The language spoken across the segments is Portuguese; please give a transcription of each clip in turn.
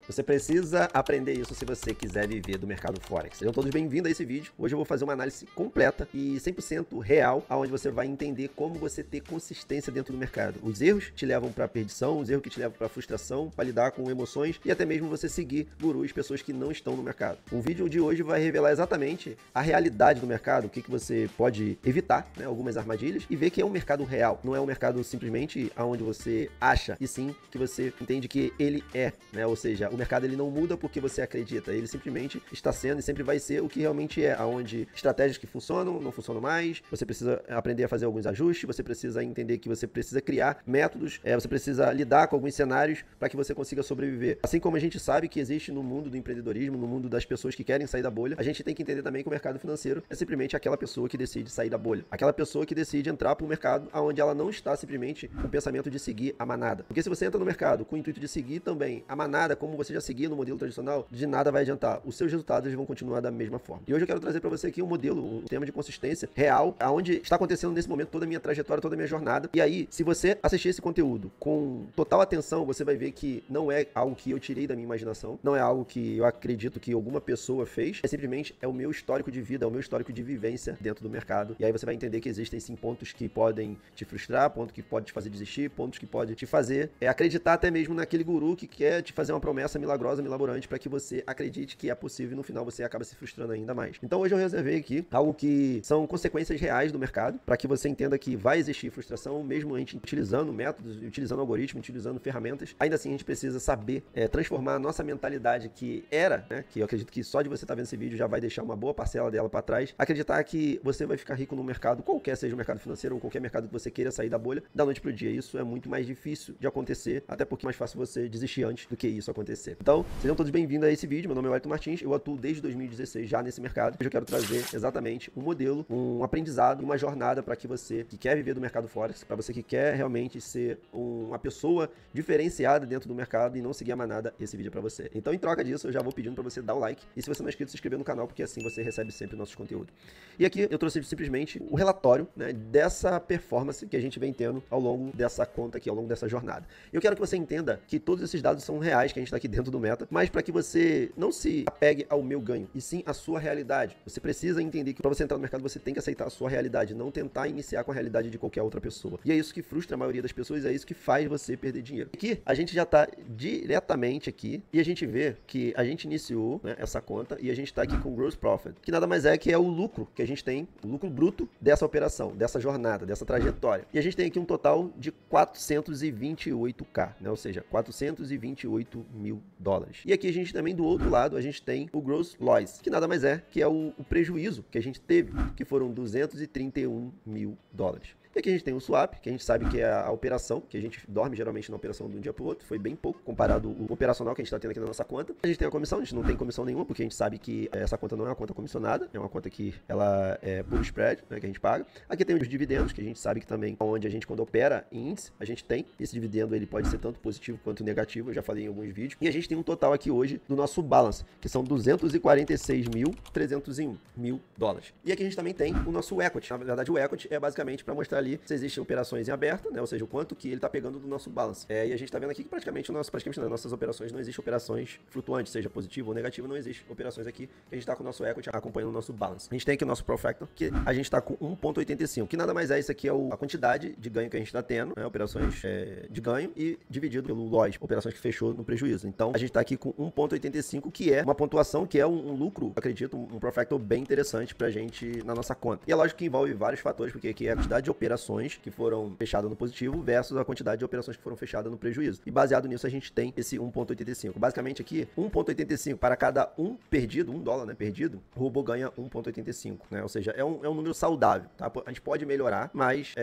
Você precisa aprender isso se você quiser viver do mercado Forex. Sejam todos bem-vindos a esse vídeo. Hoje eu vou fazer uma análise completa e 100% real, onde você vai entender como você ter consistência dentro do mercado. Os erros te levam para perdição, os erros que te levam para frustração, para lidar com emoções e até mesmo você seguir gurus, pessoas que não estão no mercado. O vídeo de hoje vai revelar exatamente a realidade do mercado, o que você pode evitar, né, algumas armadilhas, e ver que é um mercado real. Não é um mercado simplesmente onde você acha, e sim que você entende que ele é, né? Ou seja, o mercado ele não muda porque você acredita, ele simplesmente está sendo e sempre vai ser o que realmente é, onde estratégias que funcionam, não funcionam mais, você precisa aprender a fazer alguns ajustes, você precisa entender que você precisa criar métodos, você precisa lidar com alguns cenários para que você consiga sobreviver. Assim como a gente sabe que existe no mundo do empreendedorismo, no mundo das pessoas que querem sair da bolha, a gente tem que entender também que o mercado financeiro é simplesmente aquela pessoa que decide sair da bolha, aquela pessoa que decide entrar para um mercado onde ela não está simplesmente com o pensamento de seguir a manada. Porque se você entra no mercado com o intuito de seguir também a manada, como você já seguia no modelo tradicional, de nada vai adiantar. Os seus resultados vão continuar da mesma forma. E hoje eu quero trazer para você aqui um modelo, um tema de consistência real, aonde está acontecendo nesse momento toda a minha trajetória, toda a minha jornada. E aí, se você assistir esse conteúdo com total atenção, você vai ver que não é algo que eu tirei da minha imaginação, não é algo que eu acredito que alguma pessoa fez, simplesmente é o meu histórico de vida, é o meu histórico de vivência dentro do mercado. E aí você vai entender que existem sim pontos que podem te frustrar, pontos que podem te fazer desistir, pontos que podem te fazer acreditar até mesmo naquele guru que quer te fazer uma promessa milagrosa, milaborante, para que você acredite que é possível e no final você acaba se frustrando ainda mais. Então hoje eu reservei aqui algo que são consequências reais do mercado, para que você entenda que vai existir frustração, mesmo a gente utilizando métodos, utilizando algoritmos, utilizando ferramentas. Ainda assim a gente precisa saber transformar a nossa mentalidade que era, né, que eu acredito que só de você estar vendo esse vídeo já vai deixar uma boa parcela dela para trás, acreditar que você vai ficar rico no mercado, qualquer seja o mercado financeiro ou qualquer mercado que você queira sair da bolha, da noite pro dia. Isso é muito mais difícil de acontecer, até porque é mais fácil você desistir antes do que isso acontecer. Então, sejam todos bem-vindos a esse vídeo. Meu nome é Wellington Martins, eu atuo desde 2016 já nesse mercado. Hoje eu quero trazer exatamente um modelo, um aprendizado, uma jornada para que você que quer viver do mercado Forex, para você que quer realmente ser uma pessoa diferenciada dentro do mercado e não seguir a manada, esse vídeo é para você. Então, em troca disso, eu já vou pedindo para você dar o like e se você não é inscrito, se inscrever no canal, porque assim você recebe sempre nossos conteúdos. E aqui eu trouxe simplesmente o relatório, né, dessa performance que a gente vem tendo ao longo dessa conta aqui, ao longo dessa jornada. Eu quero que você entenda que todos esses dados são reais, que a gente está aqui dentro do Meta, mas para que você não se apegue ao meu ganho, e sim à sua realidade. Você precisa entender que para você entrar no mercado, você tem que aceitar a sua realidade, não tentar iniciar com a realidade de qualquer outra pessoa. E é isso que frustra a maioria das pessoas, é isso que faz você perder dinheiro. Aqui, a gente já está diretamente aqui, e a gente vê que a gente iniciou, né, essa conta, e a gente está aqui com o Gross Profit, que nada mais é que é o lucro que a gente tem, o lucro bruto dessa operação, dessa jornada, dessa trajetória. E a gente tem aqui um total de 428k, né? Ou seja, 428 mil dólares. E aqui a gente também, do outro lado, a gente tem o Gross Loss, que nada mais é que é o prejuízo que a gente teve, que foram 231 mil dólares. E aqui a gente tem o swap, que a gente sabe que é a operação, que a gente dorme geralmente na operação de um dia para o outro, foi bem pouco comparado ao operacional que a gente está tendo aqui na nossa conta. A gente tem a comissão, a gente não tem comissão nenhuma, porque a gente sabe que essa conta não é uma conta comissionada, é uma conta que ela é por spread, né, que a gente paga. Aqui tem os dividendos, que a gente sabe que também, onde a gente quando opera em índice, a gente tem. Esse dividendo ele pode ser tanto positivo quanto negativo, eu já falei em alguns vídeos. E a gente tem um total aqui hoje do nosso balance, que são 246.301 mil dólares. E aqui a gente também tem o nosso equity. Na verdade, o equity é basicamente para mostrar ali se existem operações em aberto, né? Ou seja, o quanto que ele está pegando do nosso balance. E a gente está vendo aqui que praticamente nas nossas operações não existem operações flutuantes, seja positivo ou negativo, não existe operações aqui que a gente está com o nosso equity acompanhando o nosso balance. A gente tem aqui o nosso Profactor, que a gente está com 1,85, que nada mais é, isso aqui é a quantidade de ganho que a gente está tendo, né? Operações de ganho e dividido pelo loss, operações que fechou no prejuízo. Então, a gente está aqui com 1,85, que é uma pontuação, que é um lucro, acredito, um Profactor bem interessante pra gente na nossa conta. E é lógico que envolve vários fatores, porque aqui é a quantidade de operações que foram fechadas no positivo versus a quantidade de operações que foram fechadas no prejuízo. E baseado nisso a gente tem esse 1,85. Basicamente aqui, 1,85 para cada perdido, $1, né, perdido, o robô ganha 1,85, né? Ou seja, é um número saudável, tá? A gente pode melhorar, mas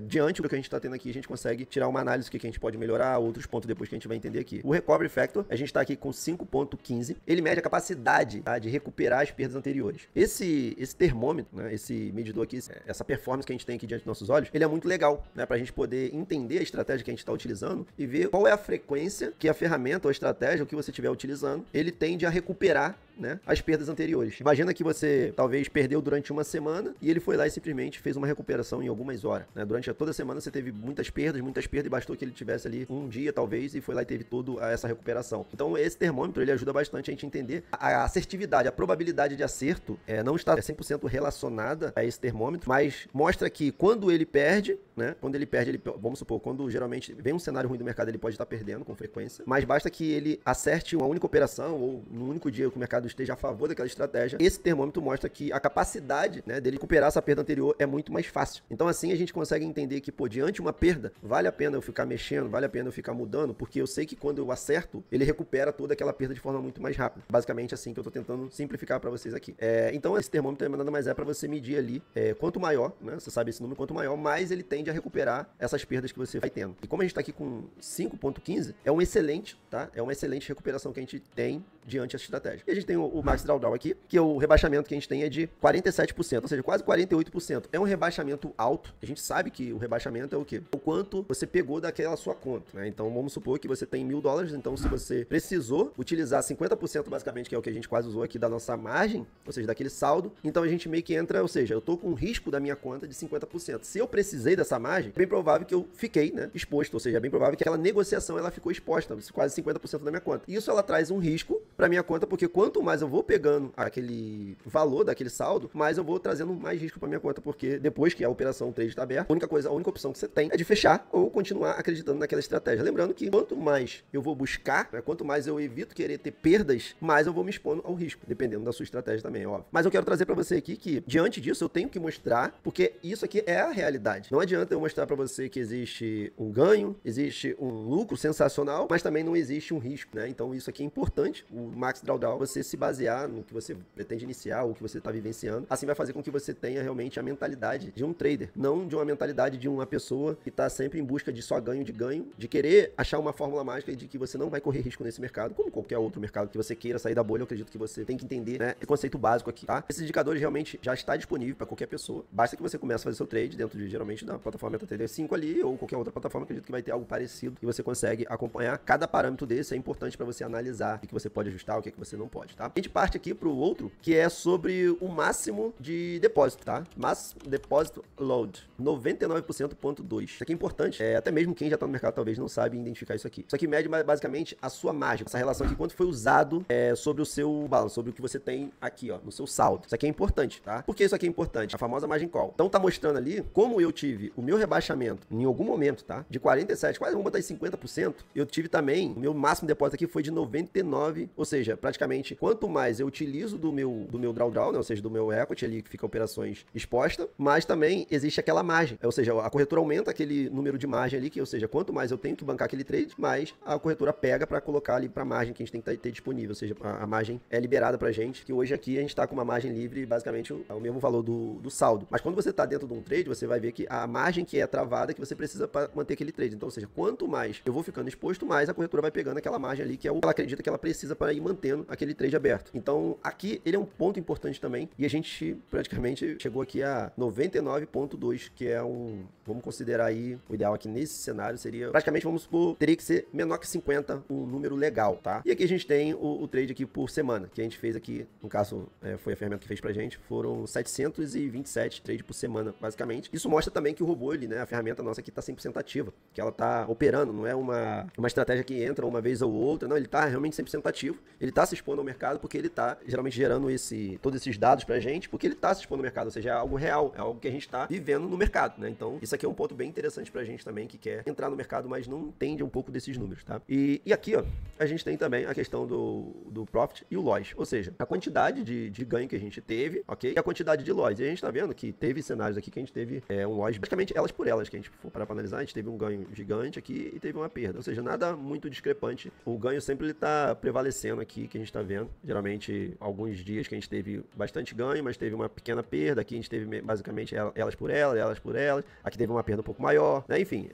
diante do que a gente está tendo aqui, a gente consegue tirar uma análise do que a gente pode melhorar, outros pontos depois que a gente vai entender aqui. O Recovery Factor, a gente está aqui com 5,15. Ele mede a capacidade, tá, de recuperar as perdas anteriores. Esse termômetro, né, esse medidor aqui, essa performance que a gente tem aqui diante dos nossos olhos, ele é muito legal, né, para a gente poder entender a estratégia que a gente está utilizando e ver qual é a frequência que a ferramenta ou a estratégia, o que você estiver utilizando, ele tende a recuperar né, as perdas anteriores. Imagina que você talvez perdeu durante uma semana e ele foi lá e simplesmente fez uma recuperação em algumas horas, né? Durante toda a semana você teve muitas perdas e bastou que ele tivesse ali um dia talvez e foi lá e teve toda essa recuperação. Então esse termômetro ele ajuda bastante a gente entender a assertividade, a probabilidade de acerto não está 100% relacionada a esse termômetro, mas mostra que quando ele perde, né? Quando ele perde, vamos supor, quando geralmente vem um cenário ruim do mercado, ele pode estar perdendo com frequência, mas basta que ele acerte uma única operação ou no único dia que o mercado esteja a favor daquela estratégia, esse termômetro mostra que a capacidade, né, dele recuperar essa perda anterior é muito mais fácil. Então assim a gente consegue entender que, pô, diante de uma perda, vale a pena eu ficar mexendo, vale a pena eu ficar mudando, porque eu sei que quando eu acerto, ele recupera toda aquela perda de forma muito mais rápida. Basicamente assim que eu tô tentando simplificar para vocês aqui. Então esse termômetro nada mais é para você medir ali, quanto maior, né, você sabe esse número, quanto maior, mais ele tende a recuperar essas perdas que você vai tendo. E como a gente tá aqui com 5.15, é um excelente, tá? É uma excelente recuperação que a gente tem diante dessa estratégia. E a gente tem o Max Drawdown aqui, que o rebaixamento que a gente tem é de 47%, ou seja, quase 48%. É um rebaixamento alto. A gente sabe que o rebaixamento é o quê? O quanto você pegou daquela sua conta, né? Então vamos supor que você tem $1.000, então se você precisou utilizar 50% basicamente, que é o que a gente quase usou aqui da nossa margem, ou seja, daquele saldo, então a gente meio que entra, ou seja, eu tô com um risco da minha conta de 50%. Se eu precisei dessa margem, é bem provável que eu fiquei, né, exposto, ou seja, é bem provável que aquela negociação ela ficou exposta, quase 50% da minha conta. Isso ela traz um risco para minha conta, porque quanto mais eu vou pegando aquele valor daquele saldo, mais eu vou trazendo mais risco para minha conta, porque depois que a operação trade está aberta, a única opção que você tem é de fechar ou continuar acreditando naquela estratégia. Lembrando que quanto mais eu vou buscar, né, quanto mais eu evito querer ter perdas, mais eu vou me expondo ao risco, dependendo da sua estratégia também, óbvio. Mas eu quero trazer para você aqui que, diante disso, eu tenho que mostrar, porque isso aqui é a realidade. Não adianta eu mostrar para você que existe um ganho, existe um lucro sensacional, mas também não existe um risco, né? Então isso aqui é importante, o Max Drawdown, você se basear no que você pretende iniciar ou que você está vivenciando. Assim vai fazer com que você tenha realmente a mentalidade de um trader, não de uma mentalidade de uma pessoa que está sempre em busca de só ganho, de querer achar uma fórmula mágica e de que você não vai correr risco nesse mercado, como qualquer outro mercado que você queira sair da bolha. Eu acredito que você tem que entender, né, esse conceito básico aqui, tá? Esses indicadores realmente já está disponível para qualquer pessoa. Basta que você comece a fazer seu trade dentro de, geralmente, da plataforma MetaTrader 5 ali ou qualquer outra plataforma. Acredito que vai ter algo parecido e você consegue acompanhar cada parâmetro desse. É importante para você analisar o que você pode ajustar, o que você não pode, tá? A gente parte aqui para o outro, que é sobre o máximo de depósito, tá? Máximo depósito load, 99,2%. Isso aqui é importante, até mesmo quem já está no mercado talvez não sabe identificar isso aqui. Isso aqui mede basicamente a sua margem, essa relação aqui, quanto foi usado sobre o seu balance, sobre o que você tem aqui, ó, no seu saldo. Isso aqui é importante, tá? Por que isso aqui é importante? A famosa margin call. Então tá mostrando ali como eu tive o meu rebaixamento em algum momento, tá? De 47, quase vamos botar em 50%. Eu tive também, o meu máximo depósito aqui foi de 99, ou seja, praticamente quanto mais eu utilizo do meu drawdown, né? Ou seja, do meu equity ali que fica operações expostas, mas também existe aquela margem, ou seja, a corretora aumenta aquele número de margem ali, que, ou seja, quanto mais eu tenho que bancar aquele trade, mais a corretora pega para colocar ali para margem que a gente tem que ter disponível, ou seja, a margem é liberada pra gente, que hoje aqui a gente tá com uma margem livre, basicamente o mesmo valor do saldo. Mas quando você tá dentro de um trade, você vai ver que a margem que é travada, que você precisa para manter aquele trade. Então, ou seja, quanto mais eu vou ficando exposto, mais a corretora vai pegando aquela margem ali, que é o que ela acredita que ela precisa para ir mantendo aquele trade aberto. Então, aqui ele é um ponto importante também, e a gente praticamente chegou aqui a 99,2, que é vamos considerar aí, o ideal aqui nesse cenário seria, praticamente, vamos supor, teria que ser menor que 50, um número legal, tá? E aqui a gente tem o trade aqui por semana, que a gente fez aqui, no caso, foi a ferramenta que fez pra gente, foram 727 trades por semana, basicamente. Isso mostra também que o robô, ele, né, a ferramenta nossa aqui tá 100% ativa, que ela tá operando, não é uma estratégia que entra uma vez ou outra, não, ele tá realmente 100% ativo, ele tá se expondo ao mercado porque ele tá, geralmente, gerando todos esses dados pra gente, porque ele tá se expondo ao mercado, ou seja, é algo real, é algo que a gente tá vivendo no mercado, né? Então, isso aqui é um ponto bem interessante pra gente também, que quer entrar no mercado, mas não entende um pouco desses números, tá? E aqui, ó, a gente tem também a questão do profit e o loss, ou seja, a quantidade de ganho que a gente teve, ok? E a quantidade de loss. E a gente tá vendo que teve cenários aqui que a gente teve um loss, basicamente elas por elas, que a gente for parar pra analisar, a gente teve um ganho gigante aqui e teve uma perda, ou seja, nada muito discrepante. O ganho sempre ele tá prevalecendo aqui, que a gente tá vendo. Geralmente, alguns dias que a gente teve bastante ganho, mas teve uma pequena perda, aqui a gente teve basicamente elas por elas, aqui teve uma perda um pouco maior, né? Enfim,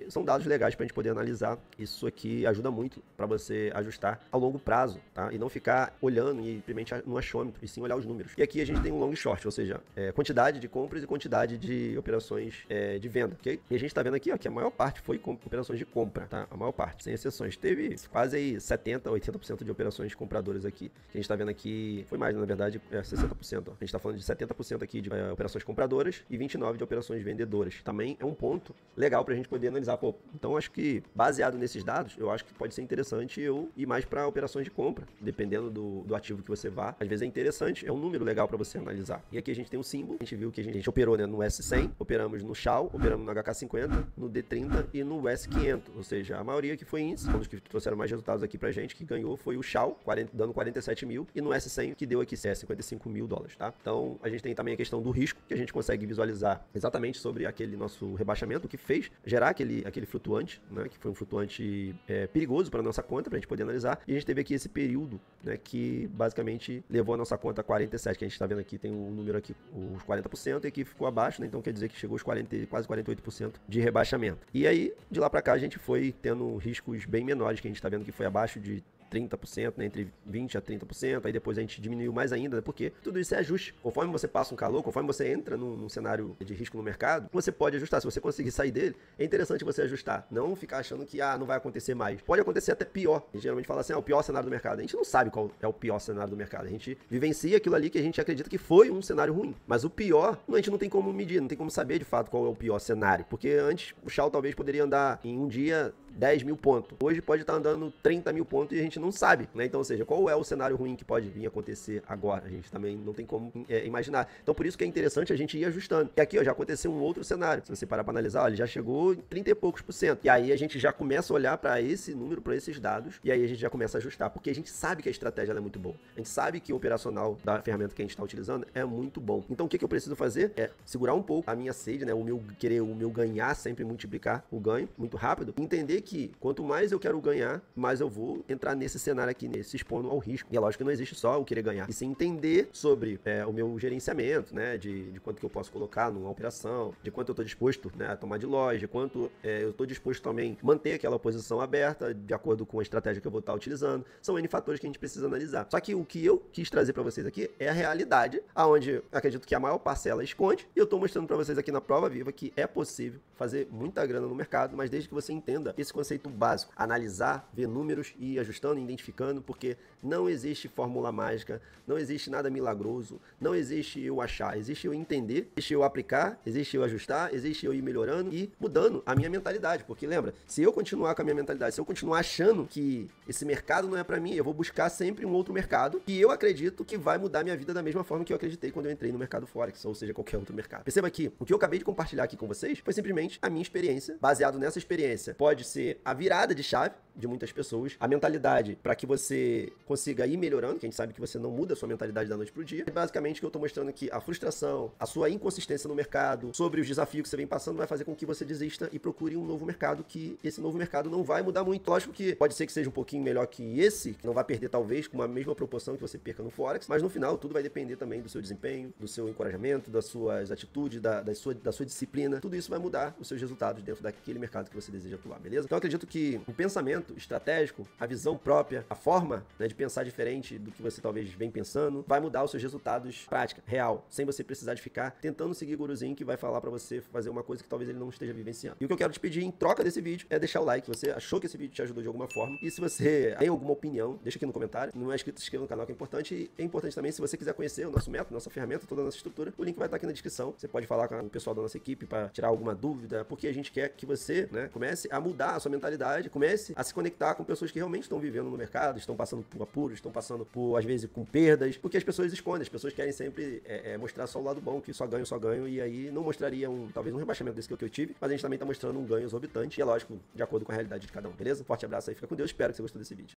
são dados legais pra gente poder analisar. Isso aqui ajuda muito pra você ajustar ao longo prazo, tá? E não ficar olhando e simplesmente no achômetro, e sim olhar os números. E aqui a gente tem um long e short, ou seja, quantidade de compras e quantidade de operações de venda, ok? E a gente tá vendo aqui, ó, que a maior parte foi operações de compra, tá? A maior parte, sem exceções. Teve quase aí 70, 80% de operações compradoras aqui. que a gente tá vendo aqui, foi mais, na verdade, 60%. Ó. A gente tá falando de 70% aqui de operações compradoras e 29% de operações vendedoras. Também é um ponto legal pra gente poder analisar. Pô, então acho que, baseado nesses dados, eu acho que pode ser interessante eu ir mais para operações de compra, dependendo do ativo que você vá. Às vezes é interessante, é um número legal para você analisar. E aqui a gente tem um símbolo, a gente viu que a gente operou, né, no S100, operamos no Shao, operamos no HK50, no D30 e no S500, ou seja, a maioria que foi índice, um dos que trouxeram mais resultados aqui pra gente, que ganhou foi o Shao, dando 47 mil, e no S100 que deu aqui 55 mil dólares, tá? Então a gente tem também a questão do risco, que a gente consegue visualizar exatamente sobre aquele nosso rebaixamento, que fez gerar aquele flutuante, né, que foi um flutuante perigoso para nossa conta, pra gente poder analisar, e a gente teve aqui esse período, né, que basicamente levou a nossa conta a 47, que a gente tá vendo aqui, tem um número aqui, os 40%, e aqui ficou abaixo, né, então quer dizer que chegou aos 40, quase 48% de rebaixamento. E aí, de lá para cá, a gente foi tendo riscos bem menores, que a gente tá vendo que foi abaixo de 30%, né, entre 20% a 30%, aí depois a gente diminuiu mais ainda, porque tudo isso é ajuste. Conforme você passa um calor, conforme você entra num cenário de risco no mercado, você pode ajustar. Se você conseguir sair dele, é interessante você ajustar. Não ficar achando que, não vai acontecer mais. Pode acontecer até pior. A gente geralmente fala assim, o pior cenário do mercado. A gente não sabe qual é o pior cenário do mercado. A gente vivencia aquilo ali que a gente acredita que foi um cenário ruim. Mas o pior, a gente não tem como medir, não tem como saber de fato qual é o pior cenário. Porque antes, o Shao talvez poderia andar em um dia 10 mil pontos. Hoje pode estar andando 30 mil pontos e a gente não sabe, né? Então, ou seja, qual é o cenário ruim que pode vir acontecer agora? A gente também não tem como imaginar. Então, por isso que é interessante a gente ir ajustando. E aqui, ó, já aconteceu um outro cenário. Se você parar para analisar, ó, ele já chegou em 30 e poucos %. E aí a gente já começa a olhar para esse número, para esses dados, e aí a gente já começa a ajustar, porque a gente sabe que a estratégia ela é muito boa. A gente sabe que o operacional da ferramenta que a gente está utilizando é muito bom. Então, o que eu preciso fazer é segurar um pouco a minha sede, né? O meu ganhar, sempre multiplicar o ganho muito rápido, entender que quanto mais eu quero ganhar, mais eu vou entrar nesse cenário aqui, se expondo ao risco. E é lógico que não existe só o querer ganhar, e sim entender sobre o meu gerenciamento, né, de quanto que eu posso colocar numa operação, de quanto eu estou disposto, né, a tomar de loja, de quanto eu estou disposto também a manter aquela posição aberta, de acordo com a estratégia que eu vou estar utilizando. São N fatores que a gente precisa analisar. Só que o que eu quis trazer para vocês aqui é a realidade, aonde acredito que a maior parcela esconde, e eu estou mostrando para vocês aqui na prova viva que é possível fazer muita grana no mercado, mas desde que você entenda esse conceito básico, analisar, ver números e ir ajustando, identificando, porque não existe fórmula mágica, não existe nada milagroso, não existe eu achar, existe eu entender, existe eu aplicar, existe eu ajustar, existe eu ir melhorando e mudando a minha mentalidade, porque lembra, se eu continuar com a minha mentalidade, se eu continuar achando que esse mercado não é para mim, eu vou buscar sempre um outro mercado que eu acredito que vai mudar minha vida da mesma forma que eu acreditei quando eu entrei no mercado Forex, ou seja, qualquer outro mercado. Perceba que o que eu acabei de compartilhar aqui com vocês foi simplesmente a minha experiência. Baseado nessa experiência, pode ser a virada de chave de muitas pessoas, a mentalidade para que você consiga ir melhorando, que a gente sabe que você não muda a sua mentalidade da noite pro dia. E basicamente que eu tô mostrando que a frustração, a sua inconsistência no mercado, sobre os desafios que você vem passando, vai fazer com que você desista e procure um novo mercado, que esse novo mercado não vai mudar muito. Lógico que pode ser que seja um pouquinho melhor que esse, que não vai perder talvez com a mesma proporção que você perca no Forex, mas no final tudo vai depender também do seu desempenho, do seu encorajamento, das suas atitudes, da sua disciplina. Tudo isso vai mudar os seus resultados dentro daquele mercado que você deseja atuar, beleza? Então eu acredito que o pensamento estratégico, a visão própria, a forma, né, de pensar diferente do que você talvez vem pensando, vai mudar os seus resultados prática, real, sem você precisar de ficar tentando seguir o guruzinho que vai falar pra você fazer uma coisa que talvez ele não esteja vivenciando. E o que eu quero te pedir em troca desse vídeo é deixar o like, se você achou que esse vídeo te ajudou de alguma forma, e se você tem alguma opinião, deixa aqui no comentário. Não é inscrito, se inscreva no canal, que é importante. E é importante também, se você quiser conhecer o nosso método, nossa ferramenta, toda a nossa estrutura, o link vai estar aqui na descrição. Você pode falar com o pessoal da nossa equipe para tirar alguma dúvida, porque a gente quer que você, né, comece a mudar a sua mentalidade, comece a se conectar com pessoas que realmente estão vivendo no mercado, estão passando por apuros, estão passando por, às vezes, com perdas, porque as pessoas escondem, as pessoas querem sempre mostrar só o lado bom, que só ganho, e aí não mostraria talvez um rebaixamento desse que eu tive, mas a gente também tá mostrando um ganho exorbitante, e é lógico, de acordo com a realidade de cada um, beleza? Forte abraço aí, fica com Deus, espero que você gostou desse vídeo.